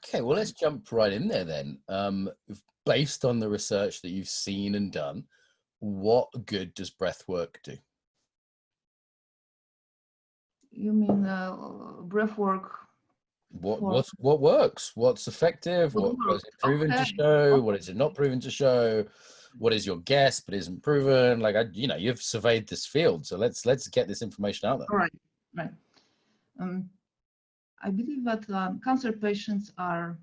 Okay, well, let's jump right in there then. Based on the research that you've seen and done, what good does breath work do? You mean breath work? What works? What's effective? What is it proven to show? What is it not proven to show? What is your guess but isn't proven? Like, you've surveyed this field, so let's get this information out there. All right, right. I believe that cancer patients are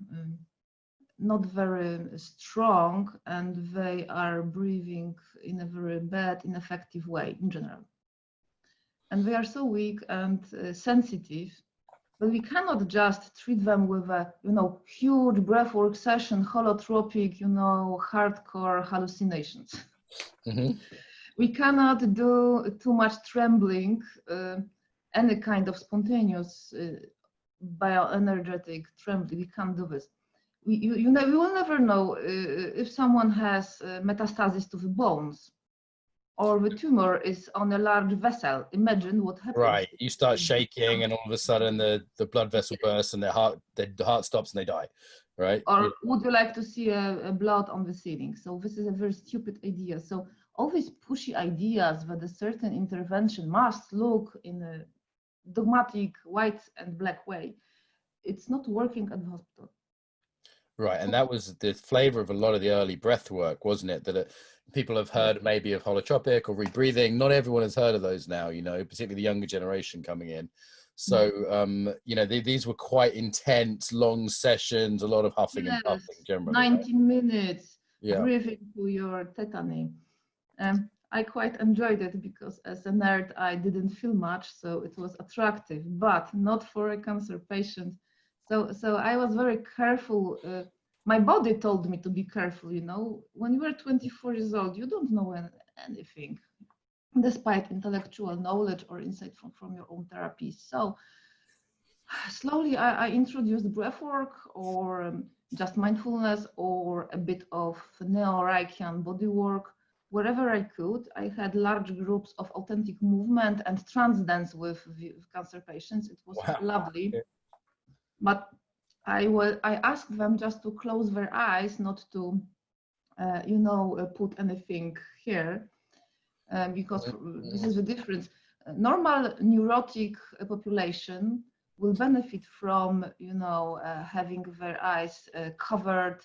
not very strong, and they are breathing in a very bad, ineffective way in general. And they are so weak and sensitive, but we cannot just treat them with a, huge breathwork session, holotropic, hardcore hallucinations. Mm-hmm. We cannot do too much trembling, any kind of spontaneous bioenergetic trembling. We can't do this. We will never know if someone has metastasis to the bones, or the tumor is on a large vessel. Imagine what happens. Right, you start shaking, and all of a sudden the blood vessel bursts, and their heart stops, and they die. Right? Or would you like to see a blood on the ceiling? So this is a very stupid idea. So all these pushy ideas that a certain intervention must look in a dogmatic white and black way, it's not working at the hospital. Right, and that was the flavor of a lot of the early breath work, wasn't it? That people have heard maybe of holotropic or rebreathing. Not everyone has heard of those now, particularly the younger generation coming in. So, these were quite intense, long sessions, a lot of huffing and puffing generally. 19 minutes, breathing to your tetany. I quite enjoyed it because as a nerd, I didn't feel much, so it was attractive, but not for a cancer patient. So I was very careful. My body told me to be careful, When you are 24 years old, you don't know anything, despite intellectual knowledge or insight from your own therapy. So slowly I introduced breathwork or just mindfulness or a bit of neo-Reichian bodywork, wherever I could. I had large groups of authentic movement and trance dance with cancer patients. It was lovely. But I asked them just to close their eyes, not to, put anything here, because this is the difference. Normal neurotic population will benefit from, having their eyes covered,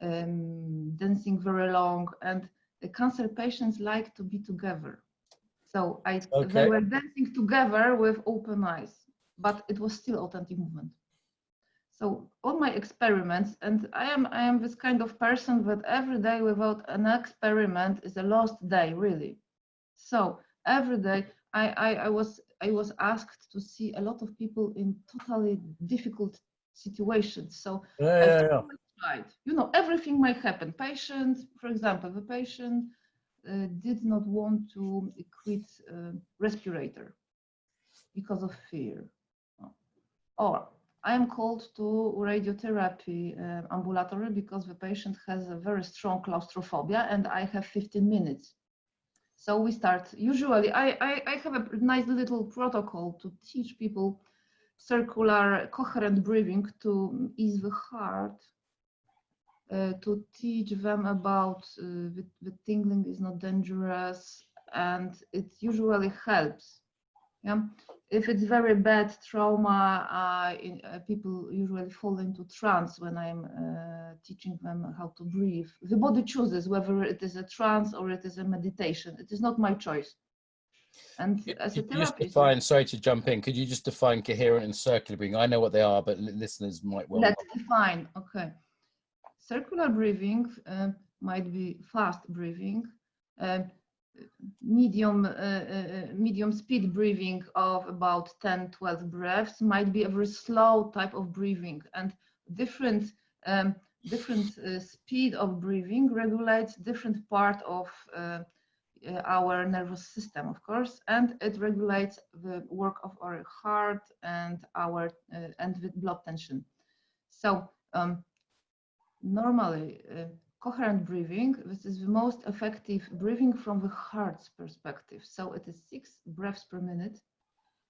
dancing very long, and the cancer patients like to be together. So they were dancing together with open eyes, but it was still authentic movement. So all my experiments, and I am this kind of person that every day without an experiment is a lost day, really. So every day I was asked to see a lot of people in totally difficult situations. So I tried. Everything might happen. Patient, for example, the patient did not want to quit respirator because of fear, or I am called to radiotherapy ambulatory because the patient has a very strong claustrophobia and I have 15 minutes. So we start, usually I have a nice little protocol to teach people circular coherent breathing to ease the heart, to teach them about the tingling is not dangerous, and it usually helps. Yeah. If it's very bad trauma, people usually fall into trance when I'm teaching them how to breathe. The body chooses whether it is a trance or it is a meditation. It is not my choice. And as a therapist, sorry to jump in. Could you just define coherent and circular breathing? I know what they are, but listeners might well. Let's define. Okay. Circular breathing might be fast breathing. Medium speed breathing of about 10-12 breaths might be a very slow type of breathing, and different speed of breathing regulates different part of our nervous system, of course, and it regulates the work of our heart and our and the blood tension. So normally coherent breathing, this is the most effective breathing from the heart's perspective. So it is 6 breaths per minute,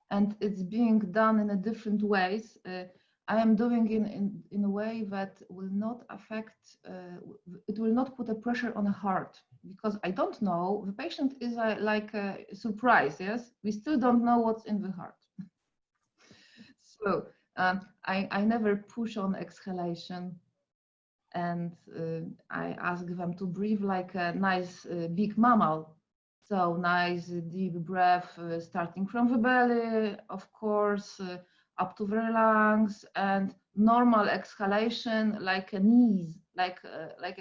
and it's being done in a different ways. I am doing in a way that will not affect, it will not put a pressure on the heart, because I don't know, the patient is like a surprise, yes? We still don't know what's in the heart. So I never push on exhalation, and I ask them to breathe like a nice big mammal. So nice deep breath, starting from the belly, of course, up to their lungs, and normal exhalation like a ease, like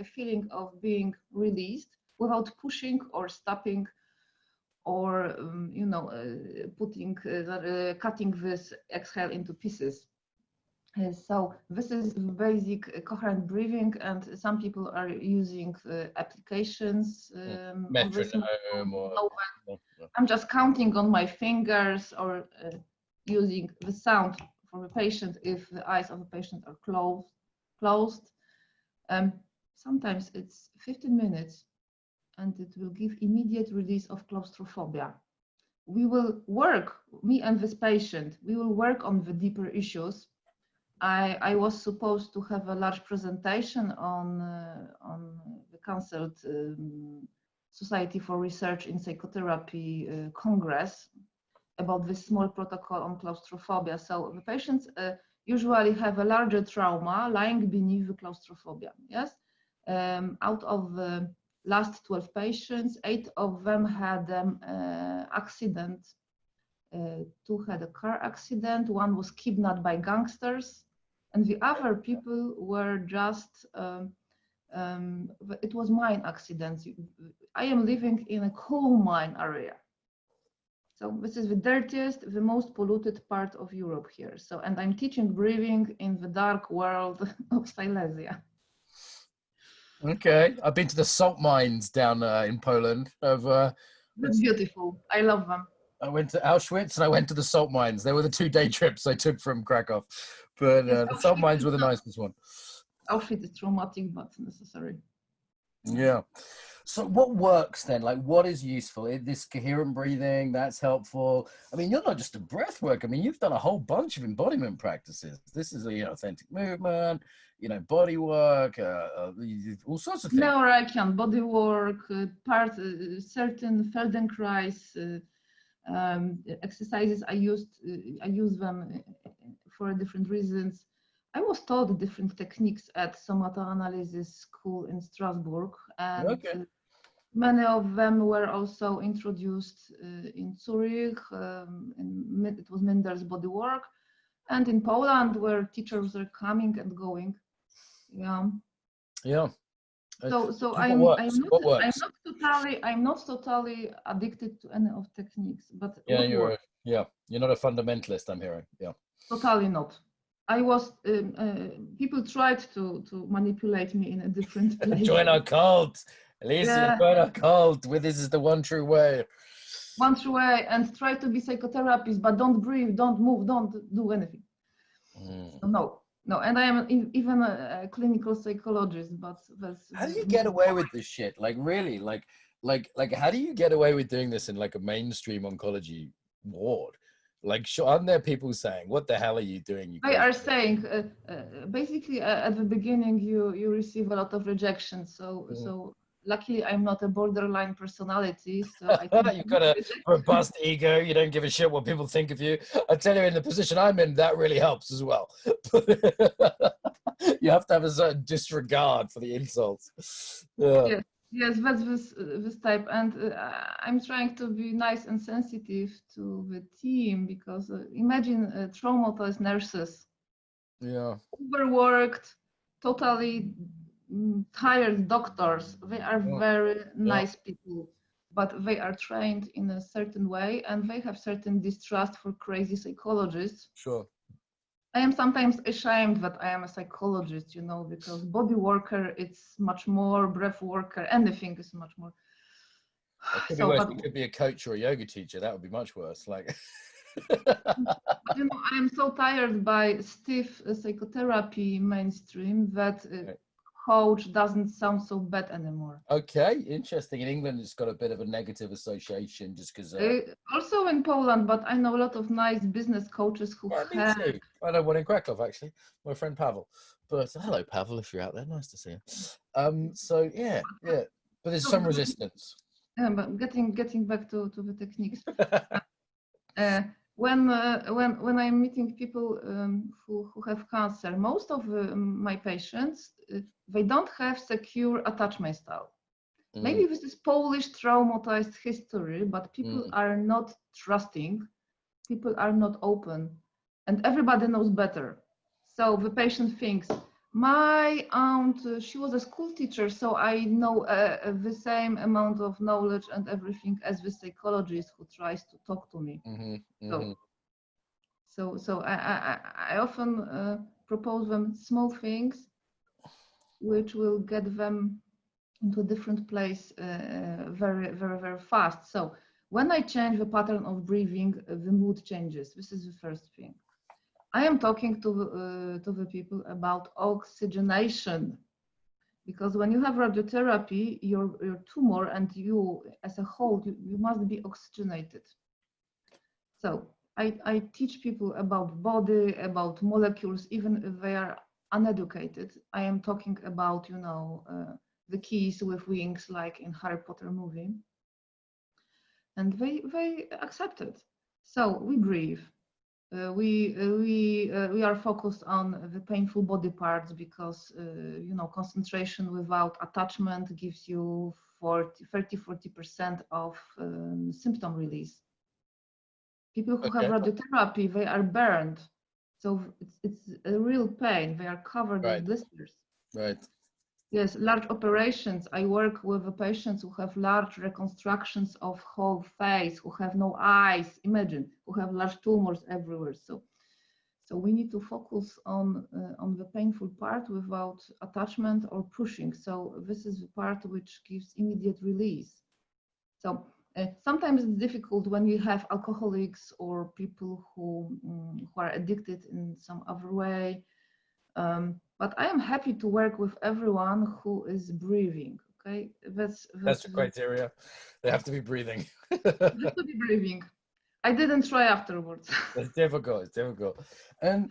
a feeling of being released without pushing or stopping or cutting this exhale into pieces. So this is basic coherent breathing, and some people are using applications. Metronome or... I'm just counting on my fingers, or using the sound for the patient if the eyes of the patient are closed. Sometimes it's 15 minutes, and it will give immediate release of claustrophobia. We will work, me and this patient, we will work on the deeper issues. I was supposed to have a large presentation on the cancelled Society for Research in Psychotherapy Congress about this small protocol on claustrophobia. So the patients usually have a larger trauma lying beneath the claustrophobia. Yes, out of the last 12 patients, 8 of them had accident. 2 had a car accident, 1 was kidnapped by gangsters, and the other people were just, it was mine accidents. I am living in a coal mine area. So this is the dirtiest, the most polluted part of Europe here. So, and I'm teaching breathing in the dark world of Silesia. Okay, I've been to the salt mines down in Poland. That's beautiful. I love them. I went to Auschwitz and I went to the salt mines. They were the 2-day trips I took from Krakow, but the salt mines were the nicest one. Auschwitz is traumatic, but necessary. Yeah. So what works then? Like, what is useful? This coherent breathing, that's helpful. I mean, you're not just a breath work. I mean, you've done a whole bunch of embodiment practices. This is authentic movement, body work, all sorts of things. No, I can body work, certain Feldenkrais exercises. I use them for different reasons. I was taught different techniques at Somatoanalysis School in Strasbourg, and many of them were also introduced in Zurich. It was Minder's bodywork, and in Poland, where teachers are coming and going. Yeah. Yeah. So I'm not totally addicted to any of techniques, but you're not a fundamentalist, I'm hearing. Yeah. Totally not. I was people tried to manipulate me in a different place. Join our cult, Alicia. Join our cult. This is the one true way. One true way, and try to be psychotherapist, but don't breathe, don't move, don't do anything. So no, and I am even a clinical psychologist, but that's... How do you get away with this shit? Like, really? Like, how do you get away with doing this in like a mainstream oncology ward? Like, aren't there people saying, what the hell are you doing? They are saying, basically, at the beginning, you receive a lot of rejection. So luckily, I'm not a borderline personality. So I think you've got a robust ego. You don't give a shit what people think of you. I tell you, in the position I'm in, that really helps as well. You have to have a certain disregard for the insults. Yeah. Yes, that's this type, and I'm trying to be nice and sensitive to the team, because imagine traumatized nurses, overworked, totally tired doctors. They are very nice people, but they are trained in a certain way, and they have certain distrust for crazy psychologists. Sure. I am sometimes ashamed that I am a psychologist, because body worker, it's much more, breath worker, anything is much more. It could be worse. You could be a coach or a yoga teacher. That would be much worse. Like, I am so tired by stiff psychotherapy mainstream that coach doesn't sound so bad anymore. Okay, interesting. In England, it's got a bit of a negative association just because. Also in Poland, but I know a lot of nice business coaches who Me too. I know one in Krakow, actually, my friend Pavel. But hello, Pavel, if you're out there, nice to see you. So yeah, but there's some resistance. Yeah, but getting back to the techniques. When I'm meeting people who have cancer, most of my patients, they don't have secure attachment style. Maybe this is Polish traumatized history, but people are not trusting, people are not open, and everybody knows better. So the patient thinks, my aunt, she was a school teacher, so I know the same amount of knowledge and everything as the psychologist who tries to talk to me. So I often propose them small things which will get them into a different place very, very, very fast. So when I change the pattern of breathing, the mood changes. This is the first thing. I am talking to the people about oxygenation, because when you have radiotherapy, your tumor and you as a whole, you must be oxygenated. So I teach people about body, about molecules, even if they are uneducated. I am talking about, the keys with wings, like in Harry Potter movie. And they accept it. So we breathe. We are focused on the painful body parts because, concentration without attachment gives you 30-40% of symptom release. People who have radiotherapy, they are burned. So it's a real pain. They are covered with blisters. Right. Yes, large operations. I work with the patients who have large reconstructions of whole face, who have no eyes, imagine, who have large tumors everywhere. So we need to focus on the painful part without attachment or pushing. So this is the part which gives immediate release. So sometimes it's difficult when you have alcoholics or people who are addicted in some other way. But I am happy to work with everyone who is breathing. Okay, that's the criteria. They have to be breathing. They have to be breathing. I didn't try afterwards. It's difficult. And